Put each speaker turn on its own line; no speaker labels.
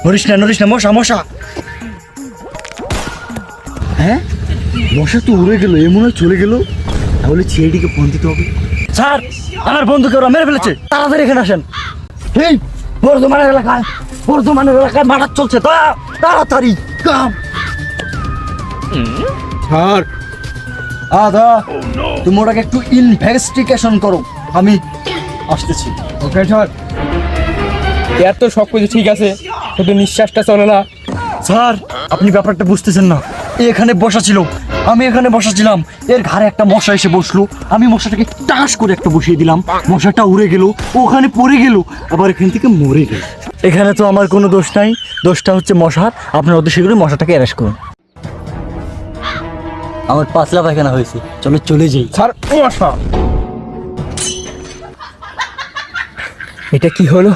নড়িস না, মশা মশা। হ্যাঁ, মশা তো উড়ে গেল, এ মনে হয় চলে গেল। তাহলে ছেলেটিকে ফোন দিতে হবে। স্যার, আমার বন্ধুকে ওরা মেরে ফেলেছে, তাড়াতাড়ি এখানে আসেন। এই বর্ধমানের এলাকায় মার্ডার চলছে, তাড়াতাড়ি কাম। স্যার আদা, তুমি ওটাকে একটু ইনভেস্টিগেশন করো, আমি আসতেছি।
Okay sir. এর তো সব কিছু ঠিক আছে, শুধু নিঃশ্বাসটা চলে না।
স্যার, আপনি ব্যাপারটা বুঝতেছেন না। এখানে বসা ছিল, আমি এখানে বসাছিলাম, এর ঘাড়ে একটা মশা এসে বসলো, আমি মশাটাকে টাস করে একটা বসিয়ে দিলাম, মশাটা উড়ে গেল, ওখানে পড়ে গেল, আবার এখান থেকে মরে গেল। এখানে তো আমার কোনো দোষ নাই, দোষটা হচ্ছে মশার। আপনার অতি শীঘ্রই মশাটাকে অ্যারেস্ট করুন। আমার পাতলা পায়খানা হয়েছে, চলে যাই।
স্যার মশা।
এটা কি হলো?